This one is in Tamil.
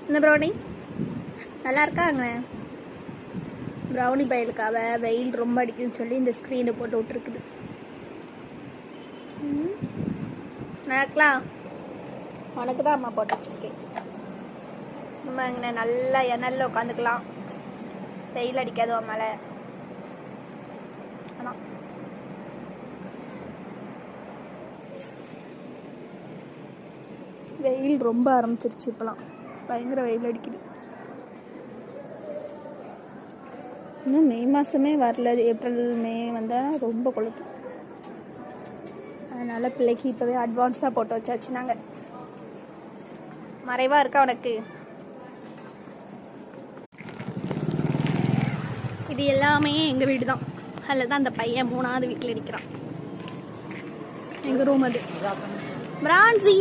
இந்த ப்ரௌனி நல்லா இருக்காங்க. ப்ரௌனி பயலுக்காக வெயில் ரொம்ப அடிக்குதுன்னு சொல்லி இந்த ஸ்க்ரீனை போட்டு விட்டுருக்குது. நடக்கலாம் உனக்கு தான் அம்மா போட்டு வச்சுருக்கேன். நம்ம இங்கே நல்லா எண்ணெயில் உட்காந்துக்கலாம். வெயில் அடிக்காதோ மேலே. ஆமாம், வெயில் ரொம்ப ஆரம்பிச்சிருச்சு. இப்போலாம் பயங்கர வெயில் அடிக்குது. இன்னும் மே மாதமே வரல. ஏப்ரல் மே வந்தால் ரொம்ப கொளுத்தும். அதனால் பிள்ளைக்கு இப்போவே அட்வான்ஸாக போட்டு வச்சாச்சு. நாங்கள் மறைவாக இருக்கா உனக்கு. இது எல்லாமே எங்கள் வீடு தான். அதில் தான் அந்த பையன் 3ஆவது வீட்டில் இருக்கிறான். எங்கள் ரூம் அது. பிரான்சி